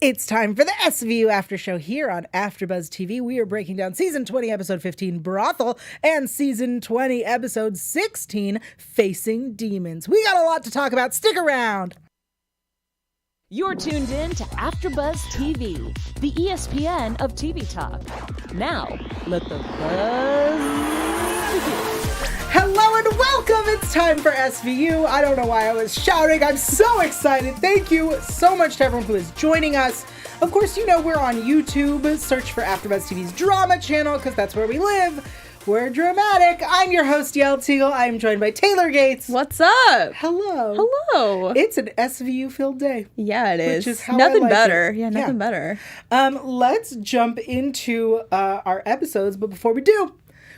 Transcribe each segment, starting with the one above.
It's time for the SVU After Show here on AfterBuzz TV. We are breaking down Season 20, Episode 15, Brothel, and Season 20, Episode 16, Facing Demons. We got a lot to talk about. Stick around. You're tuned in to AfterBuzz TV, the ESPN of TV talk. Now, let the buzz begin. Hello and welcome. It's time for SVU. I don't know why I was shouting. I'm so excited. Thank you so much to everyone who is joining us. Of course, you know we're on YouTube. Search for AfterBuzz TV's drama channel because that's where we live. We're dramatic. I'm your host, Yael Tygiel. I'm joined by Taylor Gates. What's up? Hello. Hello. It's an SVU-filled day. Yeah, it is. Which is how nothing I like better. it. Yeah, nothing better. Let's jump into our episodes, but before we do,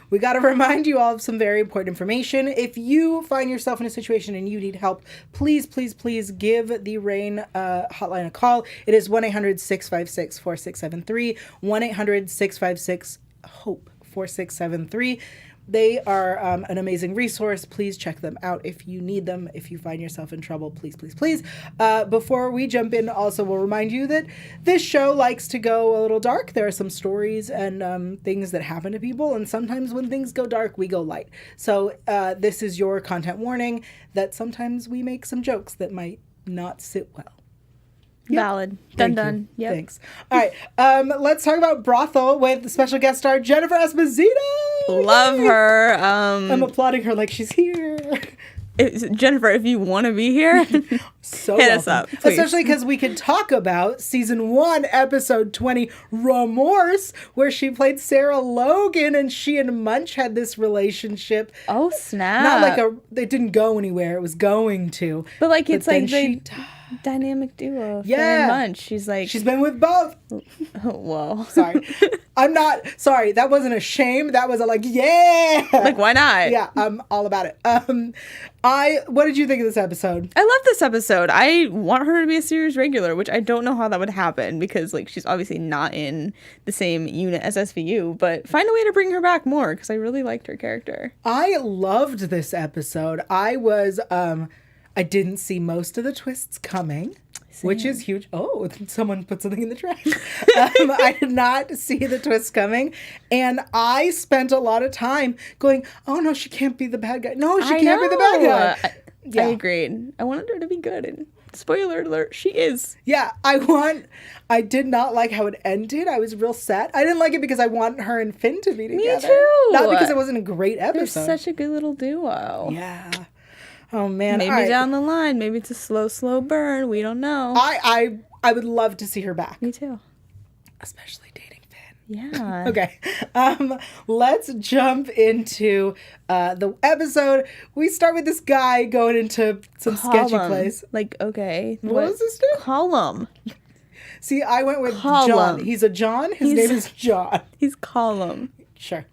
we got to remind you all of some very important information. If you find yourself in a situation and you need help, please, please, please give the RAIN hotline a call. It is 1-800-656-4673, 1-800-656-HOPE. 4673. They are an amazing resource. Please check them out if you need them. If you find yourself in trouble, please, please, please. Before we jump in, also we'll remind you that this show likes to go a little dark. There are some stories and things that happen to people, and sometimes when things go dark, we go light. So this is your content warning that sometimes we make some jokes that might not sit well. Yep. Valid. Done. Yep. Thanks. All right. Let's talk about Brothel with the special guest star Jennifer Esposito. Love her. I'm applauding her like she's here. Jennifer, if you want to be here, so hit us up, please. Especially because we could talk about Season 1, Episode 20, Remorse, where she played Sarah Logan and she and Munch had this relationship. Oh, snap. Not like it didn't go anywhere. It was going to. But like it's like she dynamic duo. Yeah. Munch. She's been with both. Oh, whoa. Sorry. I'm not sorry. That wasn't a shame. That was a yeah. Like, why not? Yeah, I'm all about it. What did you think of this episode? I love this episode. I want her to be a series regular, which I don't know how that would happen because like she's obviously not in the same unit as SVU, but find a way to bring her back more because I really liked her character. I loved this episode. I didn't see most of the twists coming. Same. Which is huge. Oh, someone put something in the trash. I did not see the twist coming. And I spent a lot of time going, oh, no, she can't be the bad guy. No, she can't be the bad guy. I agreed. I wanted her to be good. And spoiler alert, she is. Yeah, I did not like how it ended. I was real sad. I didn't like it because I want her and Finn to be together. Me too. Not because it wasn't a great episode. They're such a good little duo. Yeah. Oh, man. Maybe down the line. Maybe it's a slow burn. We don't know. I would love to see her back. Me too. Especially dating Finn. Yeah. Okay. Let's jump into the episode. We start with this guy going into some sketchy place. Like, okay. What was this dude? Column. See, I went with Column. John. He's a John. His name is John. He's Column. Sure.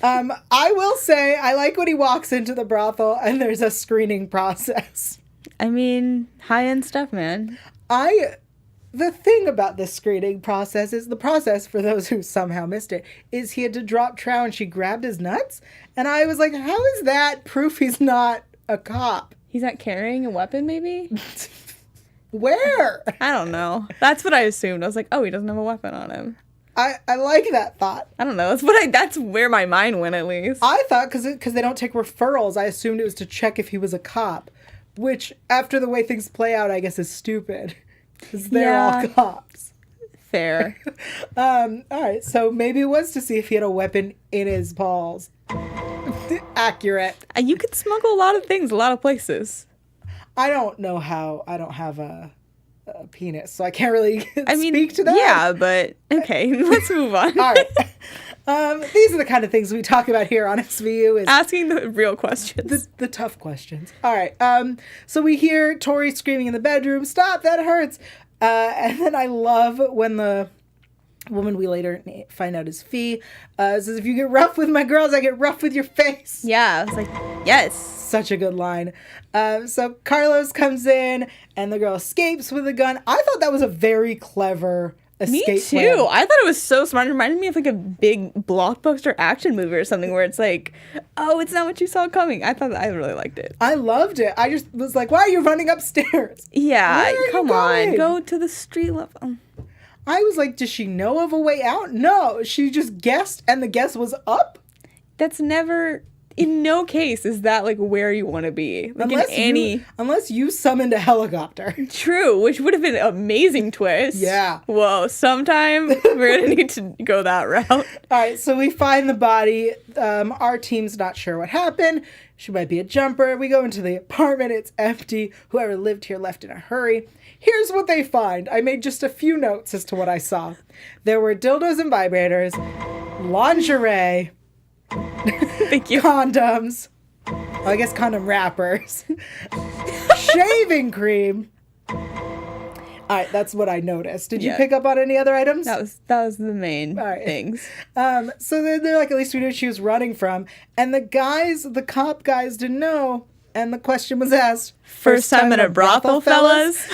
I will say I like when he walks into the brothel and there's a screening process. I mean, high-end stuff, man. The thing about this screening process is the process, for those who somehow missed it, is he had to drop trow and she grabbed his nuts. And I was like, how is that proof he's not a cop? He's not carrying a weapon, maybe? Where? I don't know. That's what I assumed. I was like, oh, he doesn't have a weapon on him. I like that thought. I don't know. That's where my mind went, at least. I thought because they don't take referrals, I assumed it was to check if he was a cop, which after the way things play out, I guess is stupid because they're all cops. Fair. All right, so maybe it was to see if he had a weapon in his balls. Accurate. You could smuggle a lot of things, a lot of places. I don't know how. I don't have a penis, so I can't really speak to that. Yeah, but okay, let's move on. All right. These are the kind of things we talk about here on SVU. Is asking the real questions. The tough questions. All right. So we hear Tori screaming in the bedroom, "Stop, that hurts." And then I love when the woman we later find out is Phoebe says, "If you get rough with my girls, I get rough with your face." Yeah, I was like, yes. Such a good line. So Carlos comes in and the girl escapes with a gun. I thought that was a very clever escape Me too. plan. I thought it was so smart. It reminded me of like a big blockbuster action movie or something where it's like, oh, it's not what you saw coming. I really liked it. I loved it. I just was like, why are you running upstairs? Yeah, Where are you come on. going? Go to the street level. I was like, does she know of a way out? No, she just guessed, and the guess was up. That's never, in no case is that like where you want to be. Like Unless you summoned a helicopter. True, which would have been an amazing twist. Yeah. Whoa, sometime we're going to need to go that route. All right, so we find the body. Our team's not sure what happened. She might be a jumper. We go into the apartment. It's empty. Whoever lived here left in a hurry. Here's what they find. I made just a few notes as to what I saw. There were dildos and vibrators, lingerie, Thank you. condoms, I guess condom wrappers, shaving cream. All right, that's what I noticed. Did you pick up on any other items? That was the main things. So they're like, at least we knew she was running from. And the cop guys didn't know. And the question was asked, First time in a brothel, fellas?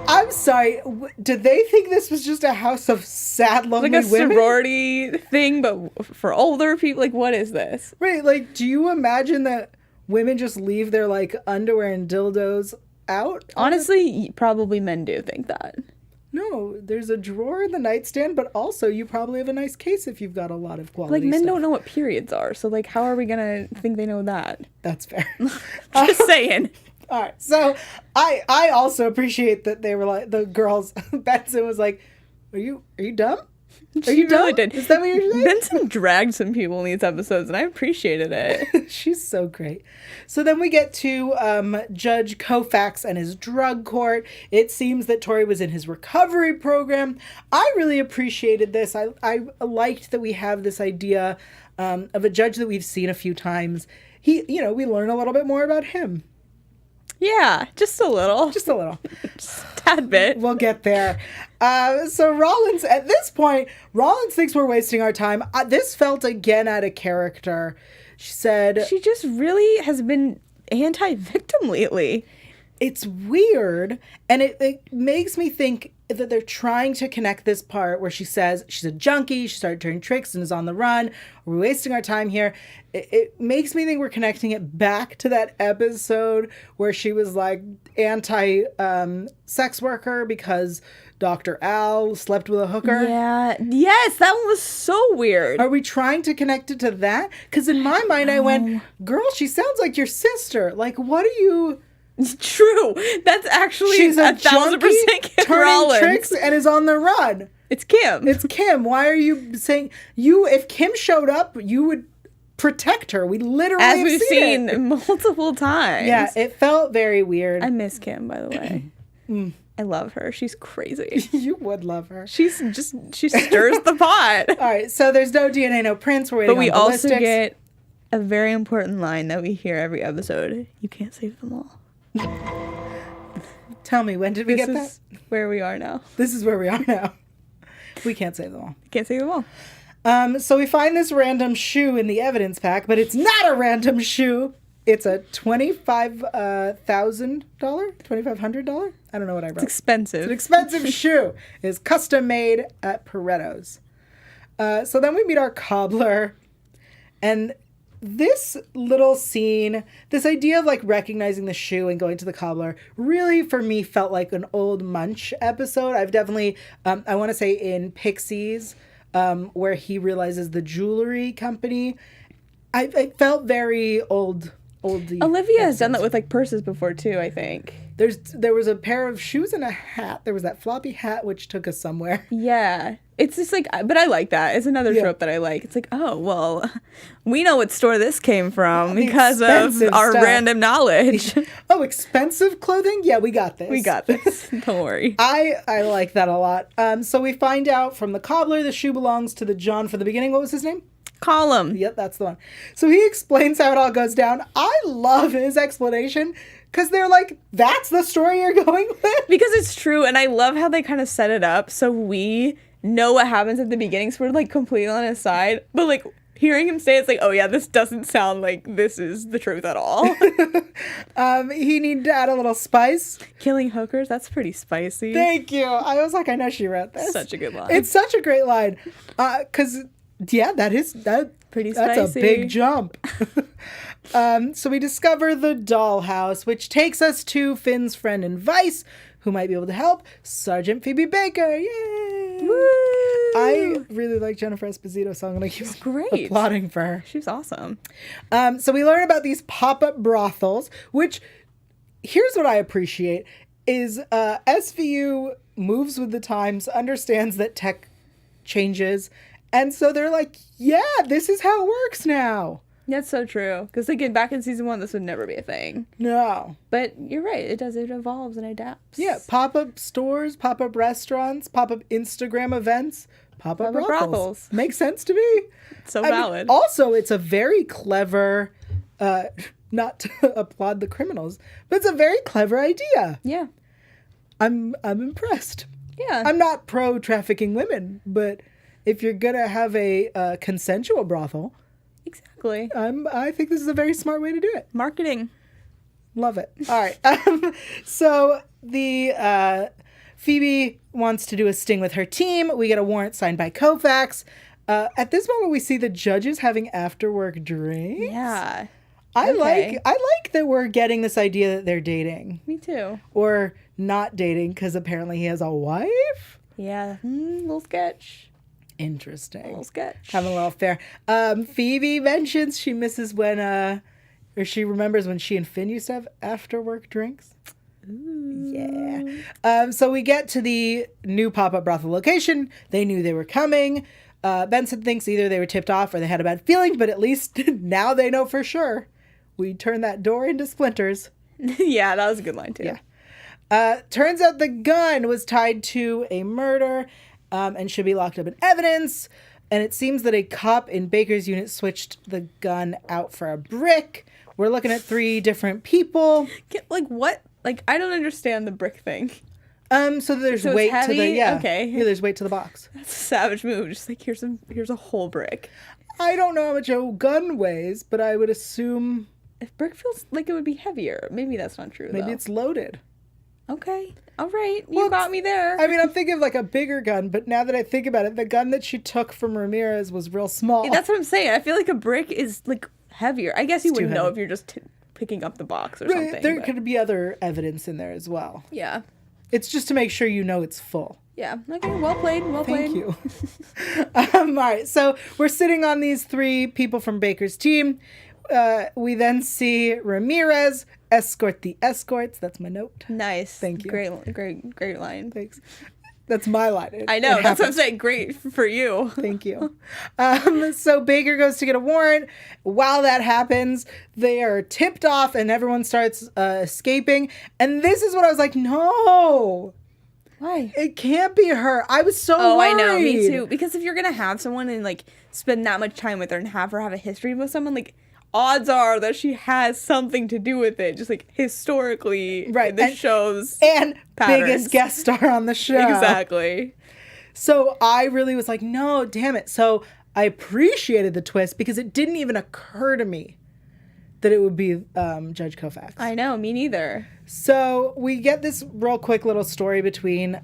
I'm sorry. Did they think this was just a house of sad, lonely like a women? sorority thing, but for older people? Like, what is this? Right. Like, do you imagine that women just leave their, like, underwear and dildos out? Honestly, probably men do think that. No, there's a drawer in the nightstand, but also you probably have a nice case if you've got a lot of quality Like, men stuff. don't know what periods are, so, like, how are we gonna think they know that? That's fair. Just saying. All right, so I also appreciate that they were like, the girls, Benson was like, are you dumb? Are you really dumb? did. Is that what you're saying? Benson dragged some people in these episodes, and I appreciated it. She's so great. So then we get to Judge Koufax and his drug court. It seems that Tori was in his recovery program. I really appreciated this. I liked that we have this idea of a judge that we've seen a few times. We learn a little bit more about him. Yeah, just a little. Just a little. Just a tad bit. We'll get there. So Rollins, at this point, Rollins thinks we're wasting our time. This felt again out of character. She said... She just really has been anti-victim lately. It's weird, and it makes me think that they're trying to connect this part where she says she's a junkie, she started doing tricks and is on the run. We're wasting our time here. It makes me think we're connecting it back to that episode where she was like anti-sex worker because Dr. Al slept with a hooker. Yeah. Yes, that one was so weird. Are we trying to connect it to that? Because in my mind, I went, girl, she sounds like your sister. Like, what are you... True. That's actually She's a 1,000% Kim turning Rollins. tricks and is on the run. It's Kim. It's Kim. Why are you saying if Kim showed up, you would protect her? We literally As have we've seen it. multiple times. Yeah, it felt very weird. I miss Kim, by the way. I love her. She's crazy. You would love her. She stirs the pot. All right, so there's no DNA, no prints. We're waiting But we on ballistics. also get a very important line that we hear every episode. You can't save them all. Tell me, when did we get that? This is where we are now. This is where we are now. We can't save them all. Can't save them all. So we find this random shoe in the evidence pack, but it's not a random shoe. It's a $25,000? I don't know what I wrote. It's expensive. It's an expensive shoe. It's custom made at Paretto's. So then we meet our cobbler, and this little scene, this idea of like recognizing the shoe and going to the cobbler really for me felt like an old Munch episode. I've definitely, I want to say in Pixies, where he realizes the jewelry company. I felt very oldie. Olivia has done that with like purses before too, I think. There was a pair of shoes and a hat. There was that floppy hat which took us somewhere. Yeah. It's just like, but I like that. It's another trope that I like. It's like, oh, well, we know what store this came from because of our random knowledge. Oh, expensive clothing? Yeah, we got this. We got this. Don't worry. I like that a lot. So we find out from the cobbler the shoe belongs to the John from the beginning. What was his name? Column. Yep, that's the one. So he explains how it all goes down. I love his explanation because they're like, that's the story you're going with? Because it's true, and I love how they kind of set it up so we know what happens at the beginning, so we're like completely on his side. But like hearing him say it's like, oh yeah, this doesn't sound like this is the truth at all. He needed to add a little spice. Killing hookers, that's pretty spicy. Thank you. I was like, I know she wrote this. Such a good line. It's such a great line. Because yeah, that pretty spicy. That's a big jump. So we discover the dollhouse, which takes us to Finn's friend and Vice, who might be able to help, Sergeant Phoebe Baker. Yay! I really like Jennifer Esposito, so I'm going to keep great. applauding for her. She's awesome. So we learn about these pop-up brothels, which, here's what I appreciate, is SVU moves with the times, understands that tech changes, and so they're like, yeah, this is how it works now. That's so true. Because again, back in season 1, this would never be a thing. No. But you're right. It does. It evolves and adapts. Yeah, pop-up stores, pop-up restaurants, pop-up Instagram events, pop-up brothels. Makes sense to me. So valid. Also, it's a very clever, not to applaud the criminals, but it's a very clever idea. Yeah. I'm impressed. Yeah. I'm not pro trafficking women, but if you're gonna have a consensual brothel, Exactly. I think this is a very smart way to do it. Marketing. Love it. All right. So the Phoebe wants to do a sting with her team. We get a warrant signed by Koufax. At this moment, we see the judges having after-work drinks. Yeah. I Okay. like that we're getting this idea that they're dating Me too. or not dating because apparently he has a wife. Yeah. Little sketch. Interesting. Little sketch. Having a little affair. Phoebe mentions she misses when, or she remembers when she and Finn used to have after-work drinks. Ooh. Yeah. So we get to the new pop-up brothel location. They knew they were coming. Benson thinks either they were tipped off or they had a bad feeling, but at least now they know for sure. We turned that door into splinters. Yeah, that was a good line too. Yeah. Turns out the gun was tied to a murder and should be locked up in evidence. And it seems that a cop in Baker's unit switched the gun out for a brick. We're looking at 3 different people. Like what? Like I don't understand the brick thing. So there's So it's weight to heavy? the Okay. Yeah, there's weight to the box. That's a savage move. Just like here's a whole brick. I don't know how much a gun weighs, but I would assume If brick feels like it would be heavier, maybe that's not true. maybe though. it's loaded. Okay. All right. You Well, got me there. I mean, I'm thinking of like a bigger gun, but now that I think about it, the gun that she took from Ramirez was real small. That's what I'm saying. I feel like a brick is like heavier. I guess you It's too wouldn't know heavy. if you're just picking up the box or Right, something. there but- could be other evidence in there as well. Yeah. It's just to make sure you know it's full. Yeah. Okay. Well played. Well played. Thank you. All right, so we're sitting on these 3 people from Baker's team. We then see Ramirez escort the escorts. That's my note. Nice. Thank you. Great line. Thanks. That's my line. I know. It That's what I'm happens. saying. Great for you. Thank you. So Baker goes to get a warrant. While that happens, they are tipped off and everyone starts escaping. And this is what I was like, no, Why? it can't be her. I was so Oh, worried. I know. Me too. Because if you're gonna have someone and like spend that much time with her and have her have a history with someone, like odds are that she has something to do with it. Just like historically, Right, This and- shows And patterns. biggest guest star on the show. Exactly. So I really was like, no, damn it. So I appreciated the twist because it didn't even occur to me that it would be Judge Koufax. I know. Me neither. So we get this real quick little story between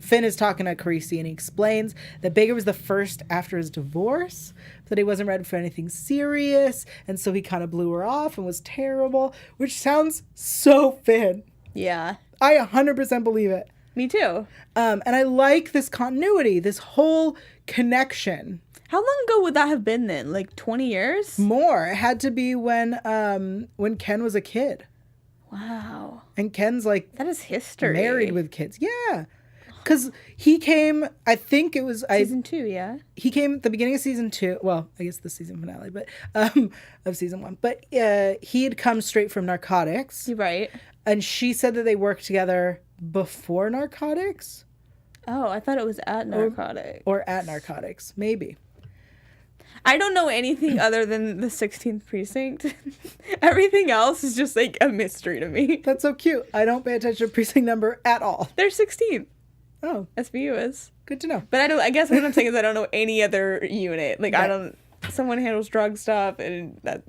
Finn is talking to Carisi and he explains that Baker was the first after his divorce, that he wasn't ready for anything serious. And so he kind of blew her off and was terrible, which sounds so Finn. Yeah. I 100% believe it. Me too. And I like this continuity, this whole connection. How long ago would that have been then? Like 20 years? More. It had to be when Ken was a kid. Wow. And Ken's like That is history. married with kids. Yeah. Because he came, I think it was Season 2, yeah. he came at the beginning of season 2. Well, I guess the season finale, but of season 1. But he had come straight from Narcotics. You're right. And she said that they worked together before Narcotics Oh, I thought it was at Narcotics. or at Narcotics. Maybe. I don't know anything other than the 16th precinct. Everything else is just like a mystery to me. That's so cute. I don't pay attention to precinct number at all. They're 16th. Oh, SVU is. good to know. But I guess what I'm saying is I don't know any other unit. Like I Right. don't. Someone handles drug stuff, and that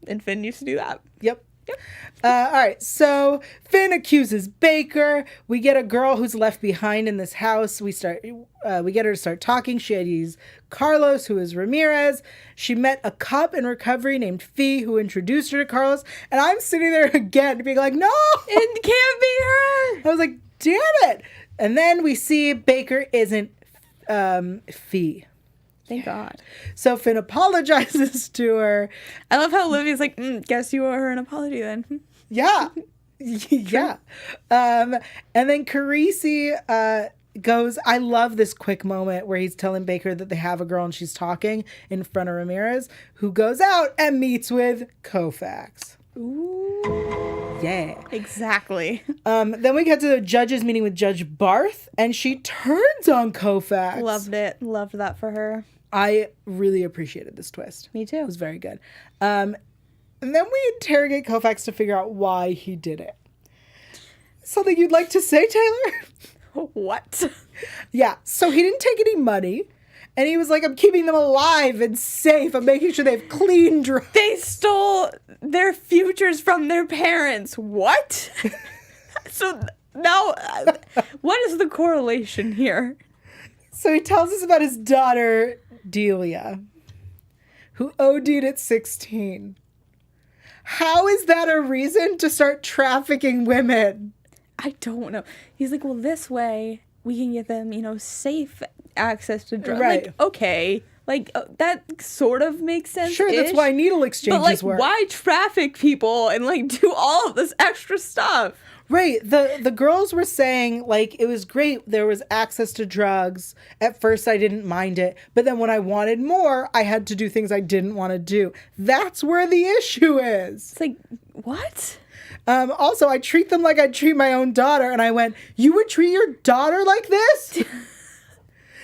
And Finn used to do that. Yep. All right, so Finn accuses Baker. We get a girl who's left behind in this house. We get her to start talking. She IDs Carlos, who is Ramirez. She met a cop in recovery named Fee, who introduced her to Carlos. And I'm sitting there again being like, no, It can't be her. I was like, damn it. And then we see Baker isn't Fee. Thank God. So Finn apologizes to her. I love how Olivia's like, guess you owe her an apology then. Yeah. Yeah. And then Carisi goes, I love this quick moment where he's telling Baker that they have a girl and she's talking in front of Ramirez, who goes out and meets with Koufax. Ooh. Yeah. Exactly. Then we get to the judges meeting with Judge Barth, and she turns on Koufax. Loved it. Loved that for her. I really appreciated this twist. Me too. It was very good. And then we interrogate Koufax to figure out why he did it. Something you'd like to say, Taylor? What? Yeah. So he didn't take any money. And he was like, I'm keeping them alive and safe. I'm making sure they have clean drugs. They stole their futures from their parents. What? So now, what is the correlation here? So he tells us about his daughter, Delia, who OD'd at 16. How is that a reason to start trafficking women? I don't know. He's like, well, this way we can get them, safe access to drugs. Right. Like, okay. Like, that sort of makes sense. Sure, that's why needle exchanges but, work. Why traffic people and, do all of this extra stuff? Right. The girls were saying, it was great. There was access to drugs. At first, I didn't mind it. But then when I wanted more, I had to do things I didn't want to do. That's where the issue is. It's like, what? Also, I treat them like I treat my own daughter. And I went, you would treat your daughter like this?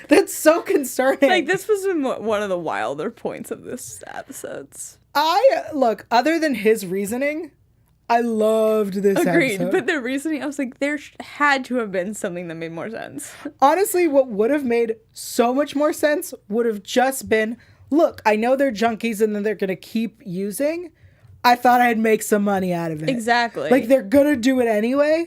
That's so concerning. This was one of the wilder points of this episodes. Look, other than his reasoning, I loved this Agreed, episode. but the reasoning, I was like, there had to have been something that made more sense. Honestly, what would have made so much more sense would have just been, look, I know they're junkies and then they're going to keep using. I thought I'd make some money out of it. Exactly. They're going to do it anyway.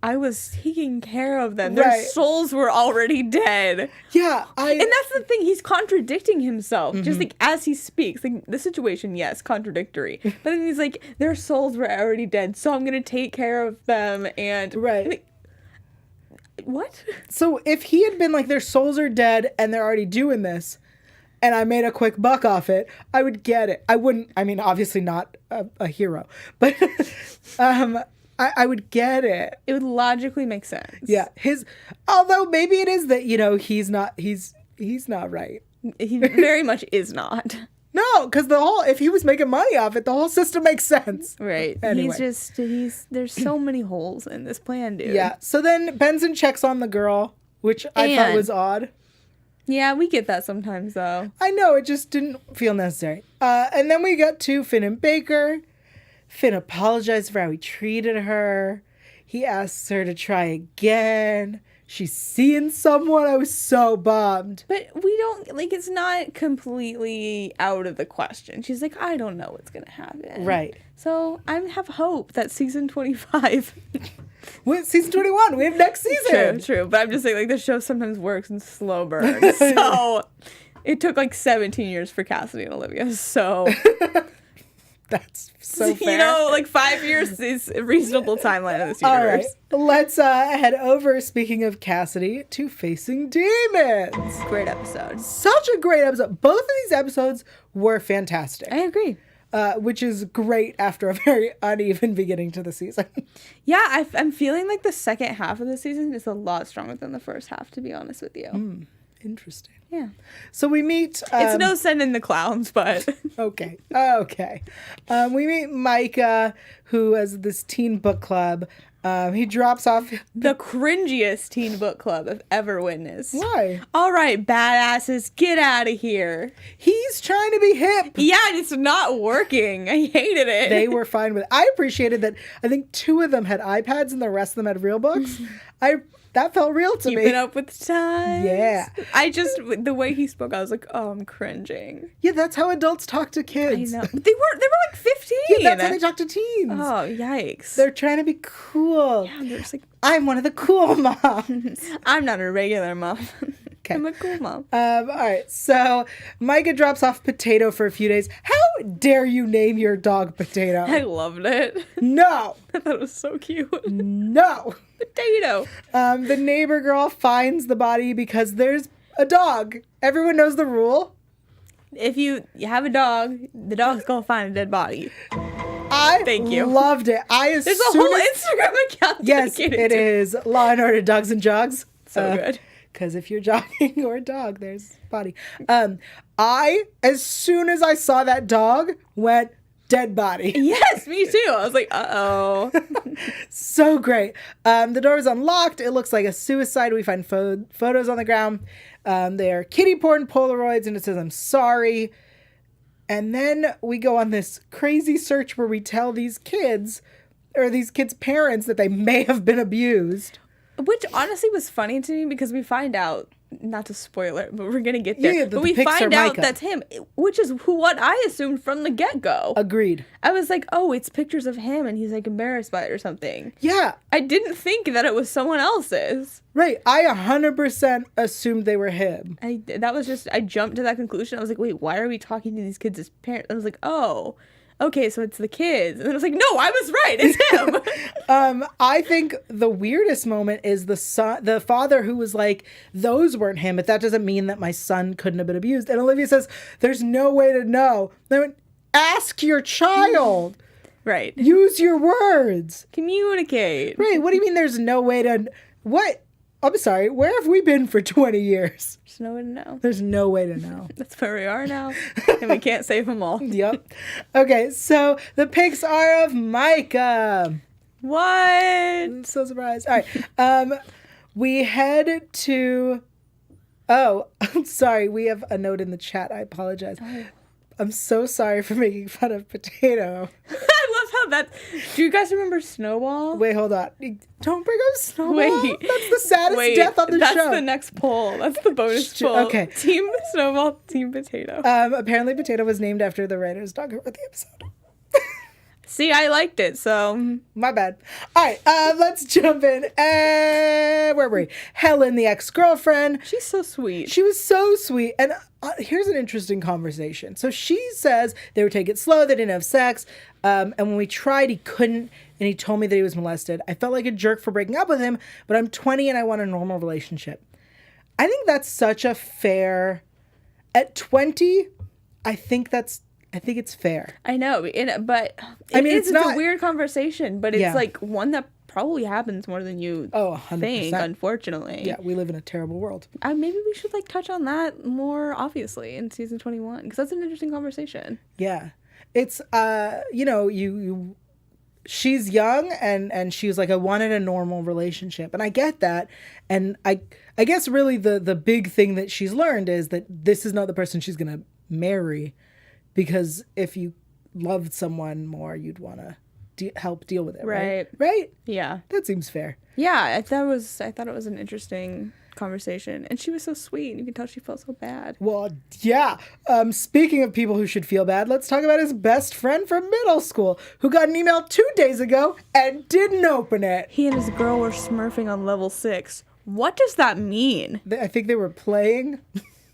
I was taking care of them. Right. Their souls were already dead. Yeah. And that's the thing. He's contradicting himself. Mm-hmm. Just as he speaks. The situation, yes, contradictory. But then he's like, their souls were already dead, so I'm going to take care of them. And right. What? So if he had been like, their souls are dead and they're already doing this, and I made a quick buck off it, I would get it. I wouldn't, obviously not a hero, but I would get it. It would logically make sense. Yeah. Although maybe it is that, he's not right. He very much is not. No, because if he was making money off it, the whole system makes sense. Right. Anyway. There's so many holes in this plan, dude. Yeah. So then Benson checks on the girl, which I thought was odd. Yeah, we get that sometimes, though. I know, it just didn't feel necessary. And then we got to Finn and Baker. Finn apologized for how he treated her. He asks her to try again. She's seeing someone. I was so bummed. But we don't, it's not completely out of the question. She's like, I don't know what's going to happen. Right. So I have hope that season 25... Season 21. We have next season. True. But I'm just saying, the show sometimes works in slow burns. So it took 17 years for Cassidy and Olivia. So that's so fair. 5 years is a reasonable timeline in this universe. All right. Let's head over, speaking of Cassidy, to Facing Demons. Great episode. Such a great episode. Both of these episodes were fantastic. I agree. Which is great after a very uneven beginning to the season. Yeah, I'm feeling like the second half of the season is a lot stronger than the first half, to be honest with you. Interesting. Yeah. So we meet... it's no Send in the Clowns, but... Okay. We meet Micah, who has this teen book club. He drops off... The cringiest teen book club I've ever witnessed. Why? All right, badasses, get out of here. He's trying to be hip. Yeah, and it's not working. I hated it. They were fine with it. I appreciated that. I think 2 of them had iPads and the rest of them had real books. That felt real to me. Keeping up with the times. Yeah. The way he spoke, I was like, oh, I'm cringing. Yeah, that's how adults talk to kids. I know. They were 15. Yeah, that's how they talk to teens. Oh, yikes. They're trying to be cool. Yeah, they're just like, I'm one of the cool moms. I'm not a regular mom. Okay. I'm a cool mom. All right. So Micah drops off Potato for a few days. How dare you name your dog Potato? I loved it. No. I thought it was so cute. No. Potato. The neighbor girl finds the body because there's a dog. Everyone knows the rule. If you have a dog, the dog's gonna find a dead body. Thank you. Loved it. There's a whole Instagram account. Yes, it is Law and Order Dogs and Jogs. So good. Because if you're jogging or a dog, there's body. As soon as I saw that dog, went dead body. Yes, me too. I was like, uh-oh. So great. The door is unlocked. It looks like a suicide. We find photos on the ground. They are kitty porn Polaroids, and it says, I'm sorry. And then we go on this crazy search where we tell these kids, or these kids' parents, that they may have been abused. Which honestly was funny to me because we find out, not to spoil it, but we're going to get there. Yeah, but we find out that's him, which is what I assumed from the get-go. Agreed. I was like, oh, it's pictures of him and he's like embarrassed by it or something. Yeah. I didn't think that it was someone else's. Right. I 100% assumed they were him. I jumped to that conclusion. I was like, wait, why are we talking to these kids as parents? I was like, oh, okay, so it's the kids. And then I was like, no, I was right. It's him. I think the weirdest moment is the father who was like, those weren't him, but that doesn't mean that my son couldn't have been abused. And Olivia says, there's no way to know. I went, ask your child. Right. Use your words. Communicate. Right. What do you mean there's no way to... What? I'm sorry. Where have we been for 20 years? There's no way to know. There's no way to know. That's where we are now. And we can't save them all. Yep. Okay, so the pics are of Micah. What? I'm so surprised. All right. We head to... Oh, I'm sorry. We have a note in the chat. I apologize. Oh. I'm so sorry for making fun of Potato. I love how that... Do you guys remember Snowball? Wait, hold on. Don't bring up Snowball. Wait. That's the saddest death on the show. That's the next poll. That's the bonus poll. Okay. Team Snowball, Team Potato. Apparently Potato was named after the writer's dog who wrote the episode. See, I liked it, so... My bad. All right, let's jump in. Where were we? Helen, the ex-girlfriend. She's so sweet. She was so sweet. And here's an interesting conversation. So she says they would take it slow. They didn't have sex. And when we tried, he couldn't. And he told me that he was molested. I felt like a jerk for breaking up with him, but I'm 20 and I want a normal relationship. I think that's such a fair... At 20, I think it's fair. I know, but it's a weird conversation, but it's like one that probably happens more than you 100%. think, unfortunately. Yeah, we live in a terrible world. Maybe we should touch on that more obviously in season 21 because that's an interesting conversation. Yeah, it's she's young and she was like, I wanted a normal relationship, and I get that, and I guess really the big thing that she's learned is that this is not the person she's gonna marry. Because if you loved someone more, you'd want to help deal with it, right? Right? Yeah. That seems fair. Yeah, I thought it was an interesting conversation. And she was so sweet. And you can tell she felt so bad. Well, yeah. Speaking of people who should feel bad, let's talk about his best friend from middle school who got an email 2 days ago and didn't open it. He and his girl were smurfing on level 6. What does that mean? I think they were playing...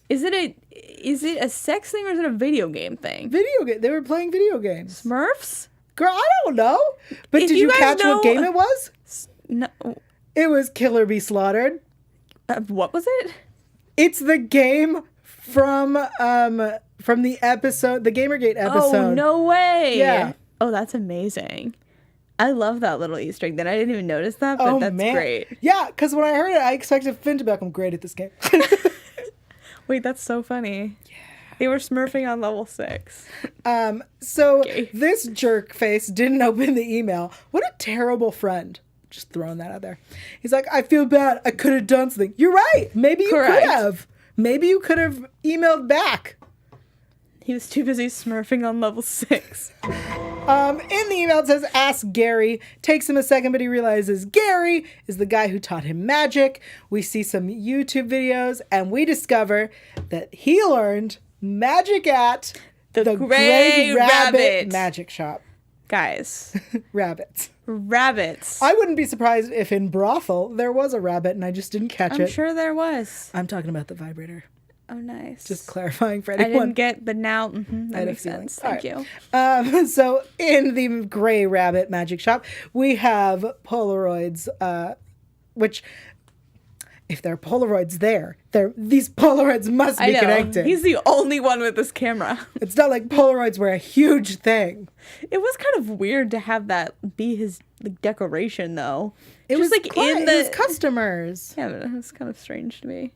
Is it a sex thing or is it a video game thing? Video game. They were playing video games. Smurfs? Girl, I don't know. But did you catch what game it was? No. It was Killer Be Slaughtered. What was it? It's the game from the episode, the Gamergate episode. Oh, no way. Yeah. Oh, that's amazing. I love that little Easter egg. That I didn't even notice that, but that's great. Yeah, because when I heard it, I expected Finn to be like, I'm great at this game. Wait, that's so funny. Yeah. They were smurfing on level 6. So this jerk face didn't open the email. What a terrible friend. Just throwing that out there. He's like, I feel bad. I could have done something. You're right. Maybe you could have. Maybe you could have emailed back. He was too busy smurfing on level 6. In the email it says, ask Gary. Takes him a second, but he realizes Gary is the guy who taught him magic. We see some YouTube videos, and we discover that he learned magic at the Gray Rabbit magic shop. Guys. Rabbits. Rabbits. I wouldn't be surprised if in Brothel there was a rabbit and I just didn't catch it. I'm sure there was. I'm talking about the vibrator. Oh, nice. Just clarifying for I anyone. didn't get, but now that makes sense. Thank you. So in the gray rabbit magic shop, we have Polaroids, which if there are Polaroids these Polaroids must be connected. He's the only one with this camera. It's not like Polaroids were a huge thing. It was kind of weird to have that be his decoration, though. It Just was like in the customers. Yeah, but it was kind of strange to me.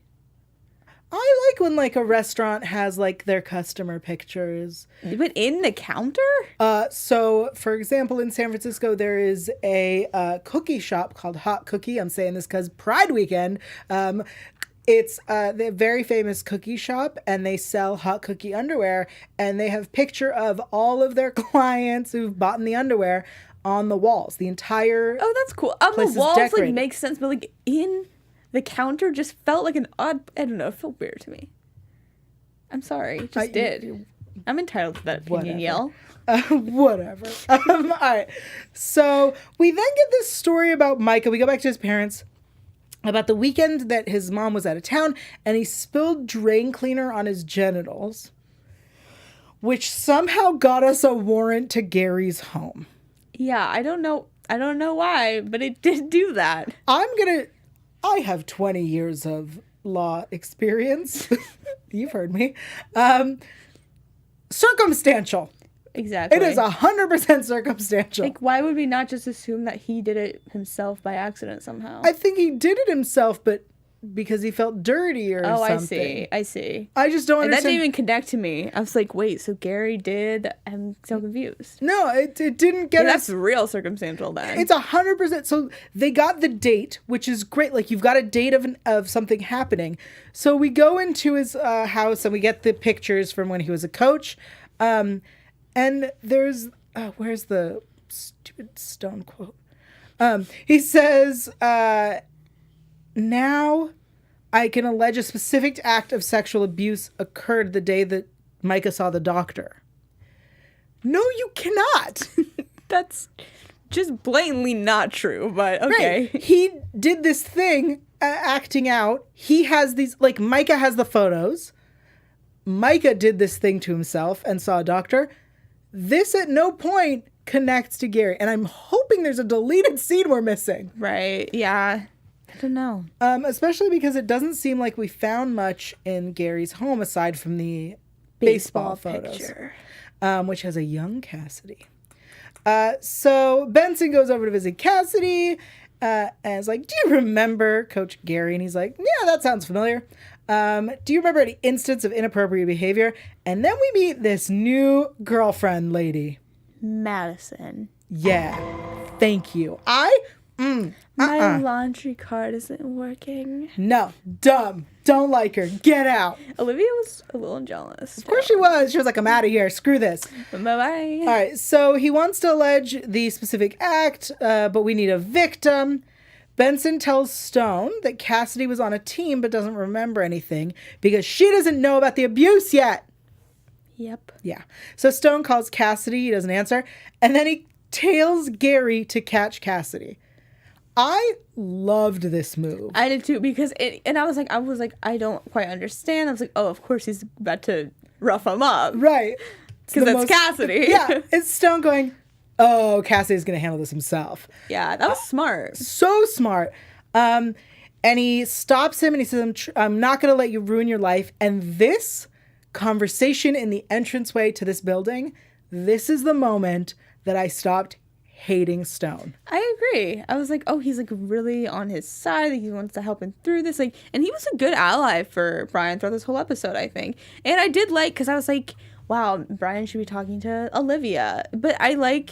I like when like a restaurant has like their customer pictures. But in the counter? So for example, in San Francisco, there is a cookie shop called Hot Cookie. I'm saying this because Pride weekend. It's the very famous cookie shop, and they sell hot cookie underwear, and they have picture of all of their clients who've bought in the underwear on the walls. The entire that's cool. On place the is walls, decorated. like, makes sense, but like in the counter just felt like an odd. I don't know. It felt weird to me. I'm sorry. It just did. I'm entitled to that opinion, Yael. Whatever. All right. So we then get this story about Micah. We go back to his parents about the weekend that his mom was out of town and he spilled drain cleaner on his genitals, which somehow got us a warrant to Gary's home. Yeah, I don't know why, but it did do that. I have 20 years of law experience. You've heard me. Circumstantial. Exactly. It is 100% circumstantial. Like, why would we not just assume that he did it himself by accident somehow? I think he did it himself, but because he felt dirty or something. I see. I just don't And that understand. didn't even connect to me. I was like, wait, so Gary did? I'm so confused. No, it didn't get Yeah, us. that's real circumstantial then. It's 100%. So they got the date, which is great. Like, you've got a date of something happening. So we go into his house and we get the pictures from when he was a coach. And there's where's the stupid Stone quote? He says, now I can allege a specific act of sexual abuse occurred the day that Micah saw the doctor. No, you cannot. That's just blatantly not true, but okay. Right. He did this thing, acting out. He has these, like, Micah has the photos. Micah did this thing to himself and saw a doctor. This at no point connects to Gary. And I'm hoping there's a deleted scene we're missing. Right, yeah. I don't know. Especially because it doesn't seem like we found much in Gary's home aside from the baseball photos. Picture. Which has a young Cassidy. So Benson goes over to visit Cassidy and is like, do you remember Coach Gary? And he's like, yeah, that sounds familiar. Do you remember any instance of inappropriate behavior? And then we meet this new girlfriend lady. Madison. Yeah. Thank you. My laundry card isn't working. No. Dumb. Don't like her. Get out. Olivia was a little jealous. Of course she was. She was like, I'm out of here. Screw this. Bye-bye. All right. So he wants to allege the specific act, but we need a victim. Benson tells Stone that Cassidy was on a team but doesn't remember anything because she doesn't know about the abuse yet. Yep. Yeah. So Stone calls Cassidy. He doesn't answer. And then he tails Gary to catch Cassidy. I loved this move. I did too because I was like, I don't quite understand. I was like, oh, of course he's about to rough him up. Right. Because that's Cassidy. Yeah. It's Stone going, oh, Cassidy's going to handle this himself. Yeah, that was smart. So smart. And he stops him and he says, I'm not going to let you ruin your life. And this conversation in the entranceway to this building, this is the moment that I stopped hating Stone. I agree. I was like, oh, he's like really on his side. He wants to help him through this. Like, and he was a good ally for Brian throughout this whole episode, I think. And I did like, because I was like, wow, Brian should be talking to Olivia. But I like,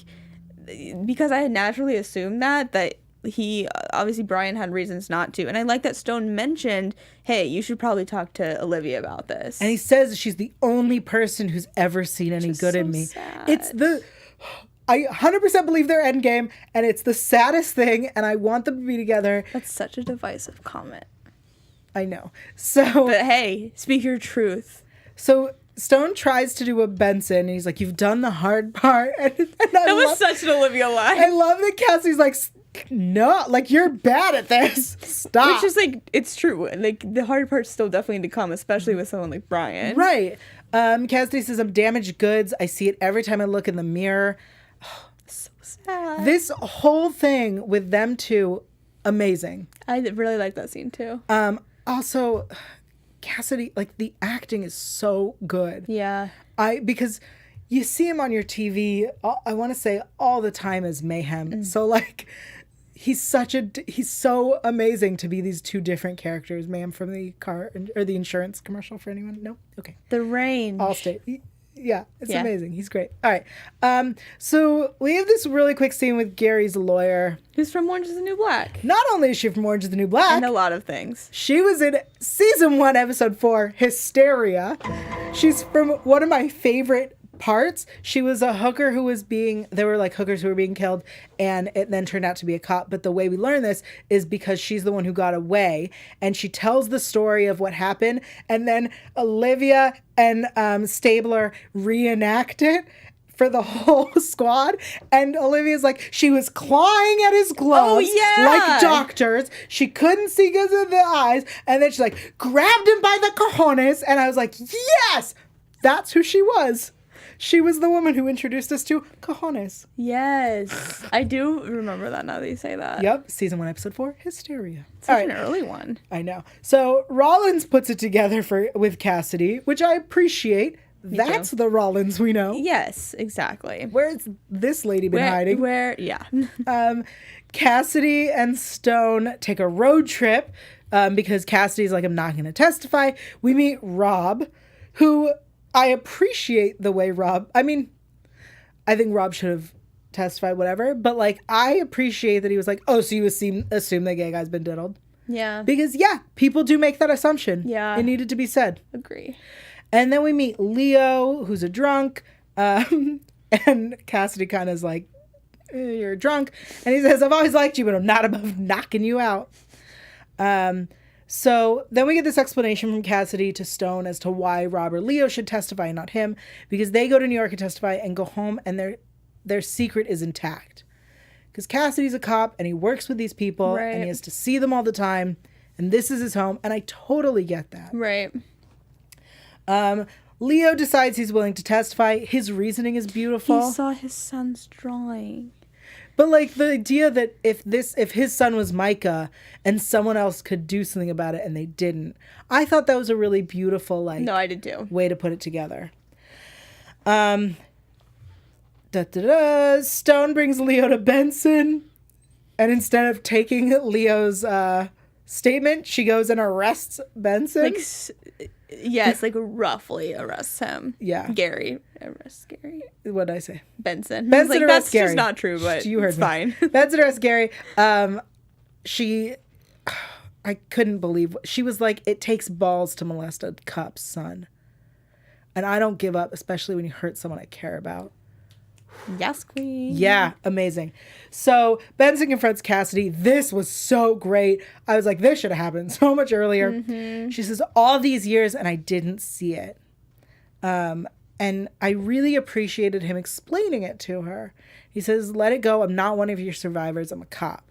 because I had naturally assumed that he, obviously Brian had reasons not to. And I like that Stone mentioned, hey, you should probably talk to Olivia about this. And he says she's the only person who's ever seen any good in me. Sad. I 100% believe their end game, and it's the saddest thing, and I want them to be together. That's such a divisive comment. I know. So, But hey, speak your truth. So Stone tries to do a Benson, and he's like, "You've done the hard part." And That was such an Olivia line. I love that Cassie's like, "No, like you're bad at this. Stop." Which is like, it's true. Like the hard part's still definitely to come, especially with someone like Brian. Right. Cassidy says, "I'm damaged goods. I see it every time I look in the mirror." So sad. This whole thing with them two, amazing. I really like that scene too. Also, Cassidy, like the acting is so good. Yeah. Because you see him on your TV, I want to say all the time as Mayhem. So like, he's so amazing to be these two different characters. Ma'am from the car or the insurance commercial for anyone? No? Okay. The range. Allstate. Yeah, it's amazing. He's great. All right. So we have this really quick scene with Gary's lawyer. Who's from Orange is the New Black. Not only is she from Orange is the New Black. And a lot of things. She was in season 1, episode 4, Hysteria. She's from one of my favorite parts. She was a hooker there were like hookers who were being killed, and it then turned out to be a cop. But the way we learn this is because she's the one who got away, and she tells the story of what happened, and then Olivia and Stabler reenact it for the whole squad. And Olivia's like, she was clawing at his gloves like doctors. She couldn't see because of the eyes, and then she like grabbed him by the cojones, and I was like, yes, that's who she was. She was the woman who introduced us to cojones. Yes. I do remember that now that you say that. Yep. Season 1, episode 4, Hysteria. Such an early one. I know. So Rollins puts it together with Cassidy, which I appreciate. That's the Rollins we know. Yes, exactly. Where's this lady been hiding? Yeah. Cassidy and Stone take a road trip because Cassidy's like, I'm not going to testify. We meet Rob, who... I appreciate the way I think Rob should have testified, whatever, but like, I appreciate that he was like, oh, so you assume the gay guy's been diddled. Yeah. Because, people do make that assumption. Yeah. It needed to be said. Agree. And then we meet Leo, who's a drunk, and Cassidy kind of is like, you're drunk. And he says, I've always liked you, but I'm not above knocking you out. So then we get this explanation from Cassidy to Stone as to why Rob or Leo should testify and not him, because they go to New York and testify and go home, and their secret is intact. Because Cassidy's a cop and he works with these people, right, and he has to see them all the time, and this is his home, and I totally get that. Right. Leo decides he's willing to testify. His reasoning is beautiful. He saw his son's drawing. But like the idea that if his son was Micah and someone else could do something about it and they didn't, I thought that was a really beautiful No, I did too. way to put it together. Stone brings Leo to Benson, and instead of taking Leo's statement, she goes and arrests Benson. Yes, like roughly arrests him. Yeah. Gary arrests Gary. What did I say? Benson. Benson arrests that's Gary. just not true, but You heard it's me. fine. Benson arrests Gary. I couldn't believe she was like, it takes balls to molest a cop's son, and I don't give up, especially when you hurt someone I care about. Yes, queen. Yeah, amazing. So Benson confronts Cassidy. This was so great. I was like, this should have happened so much earlier. Mm-hmm. She says, all these years and I didn't see it. And I really appreciated him explaining it to her. He says, let it go. I'm not one of your survivors. I'm a cop.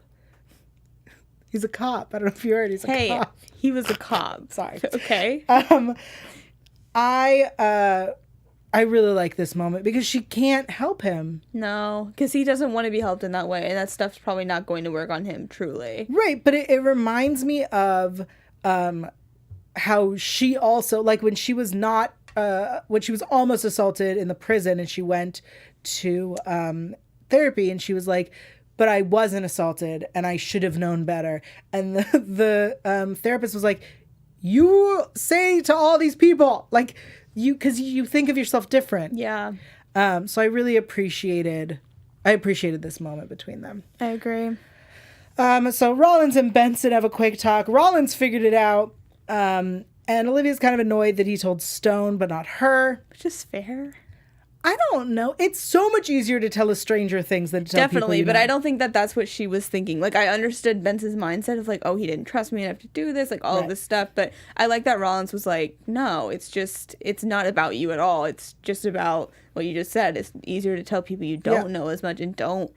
He's a cop. I don't know if you heard. He's a cop. He was a cop. Sorry. Okay. I really like this moment because she can't help him. No, because he doesn't want to be helped in that way, and that stuff's probably not going to work on him, truly. Right, but it reminds me of how she also, like when she was almost assaulted in the prison and she went to therapy, and she was like, but I wasn't assaulted and I should have known better. And the therapist was like, you say to all these people, like, because you think of yourself different. Yeah. So I really appreciated this moment between them. I agree. So Rollins and Benson have a quick talk. Rollins figured it out. And Olivia's kind of annoyed that he told Stone, but not her. Which is fair. I don't know. It's so much easier to tell a stranger things than to tell people Definitely, you but know. I don't think that that's what she was thinking. Like, I understood Benson's mindset of like, oh, he didn't trust me enough to do this, like all of this stuff. But I like that Rollins was like, no, it's not about you at all. It's just about what you just said. It's easier to tell people you don't know as much and don't,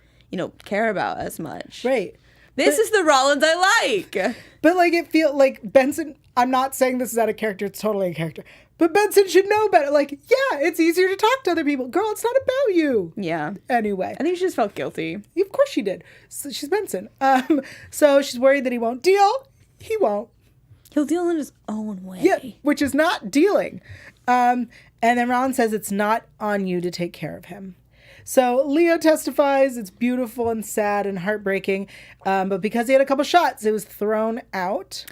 care about as much. Right. This is the Rollins I like. But like it feel like Benson, I'm not saying this is out of character, it's totally a character. But Benson should know better. Like, yeah, it's easier to talk to other people. Girl, it's not about you. Yeah. Anyway. I think she just felt guilty. Of course she did. So she's Benson. So she's worried that he won't deal. He won't. He'll deal in his own way. Yeah, which is not dealing. And then Ron says it's not on you to take care of him. So Leo testifies. It's beautiful and sad and heartbreaking. But because he had a couple shots, it was thrown out.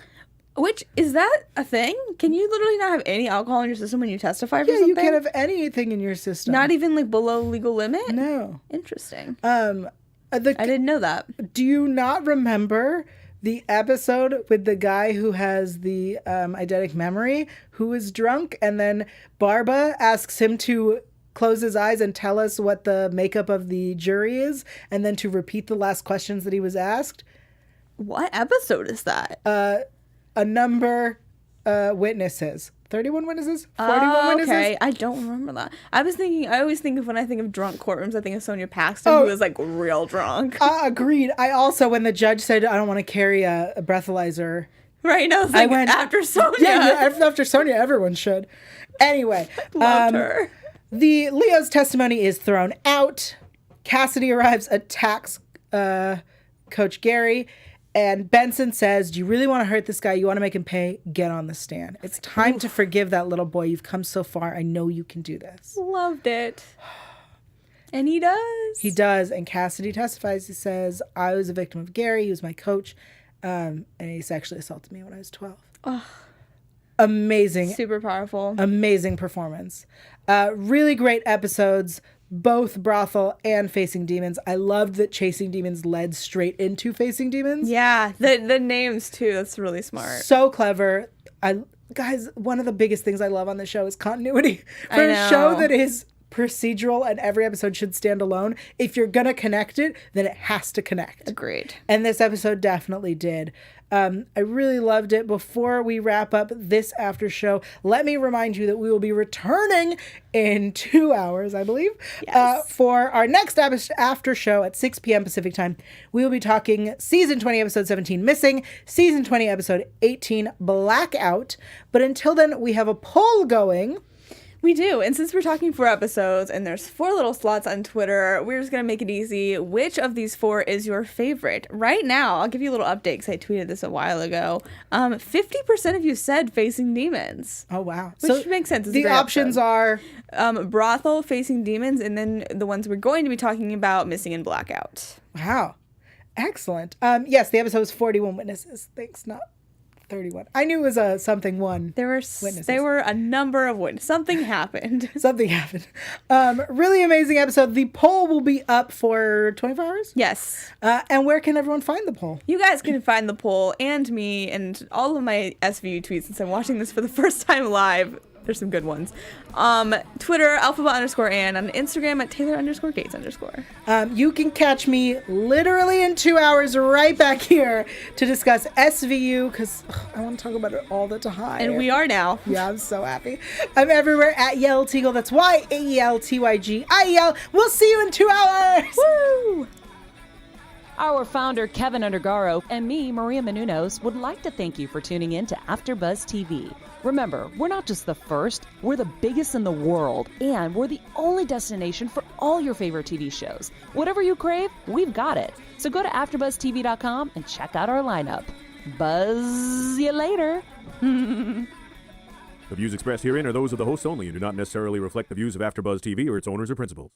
Which, is that a thing? Can you literally not have any alcohol in your system when you testify for something? Yeah, you can't have anything in your system. Not even like below legal limit? No. Interesting. I didn't know that. Do you not remember the episode with the guy who has the eidetic memory, who is drunk, and then Barba asks him to close his eyes and tell us what the makeup of the jury is, and then to repeat the last questions that he was asked? What episode is that? A number witnesses. 31 witnesses? 41 witnesses? Okay. I don't remember that. I always think of, when I think of drunk courtrooms, I think of Sonia Paxton, who was like real drunk. Agreed. I also, when the judge said, I don't want to carry a breathalyzer. Right. I was like, after Sonia. Yeah, after Sonia, everyone should. Anyway. Loved her. The Leo's testimony is thrown out. Cassidy arrives, attacks Coach Gary. And Benson says, do you really want to hurt this guy? You want to make him pay? Get on the stand. It's time to forgive that little boy. You've come so far. I know you can do this. Loved it. And he does. He does. And Cassidy testifies. He says, I was a victim of Gary. He was my coach. And he sexually assaulted me when I was 12. Oh. Amazing. Super powerful. Amazing performance. Really great episodes. Both Brothel and Facing Demons. I loved that Chasing Demons led straight into Facing Demons. Yeah, the names too. That's really smart. So clever. Guys, one of the biggest things I love on the show is continuity. For a show that is procedural and every episode should stand alone, if you're gonna connect it, then it has to connect. Agreed. And this episode definitely did. I really loved it. Before we wrap up this after show, let me remind you that we will be returning in 2 hours, I believe, for our next after show at 6 p.m. Pacific time. We will be talking season 20, episode 17, Missing, season 20, episode 18, Blackout. But until then, we have a poll going. We do. And since we're talking 4 episodes and there's 4 little slots on Twitter, we're just going to make it easy. Which of these 4 is your favorite? Right now, I'll give you a little update because I tweeted this a while ago. 50% of you said Facing Demons. Oh, wow. Which makes sense. It's the options are Brothel, Facing Demons, and then the ones we're going to be talking about, Missing and Blackout. Wow. Excellent. Yes, the episode was 41 witnesses. Thanks, not 31. I knew it was something one. There were a number of witnesses. Something happened. Something happened. Really amazing episode. The poll will be up for 24 hours? Yes. And where can everyone find the poll? You guys can find the poll and me and all of my SVU tweets since I'm watching this for the first time live. There's some good ones. Twitter, alphabet_Ann. On Instagram at Taylor_Gates_. You can catch me literally in 2 hours right back here to discuss SVU because I want to talk about it all the time. And we are now. Yeah, I'm so happy. I'm everywhere at Yael Tygiel. That's YAELTYGIEL. We'll see you in 2 hours. Woo! Our founder, Kevin Undergaro, and me, Maria Menounos, would like to thank you for tuning in to AfterBuzz TV. Remember, we're not just the first, we're the biggest in the world, and we're the only destination for all your favorite TV shows. Whatever you crave, we've got it. So go to AfterBuzzTV.com and check out our lineup. Buzz you later. The views expressed herein are those of the hosts only and do not necessarily reflect the views of AfterBuzz TV or its owners or principals.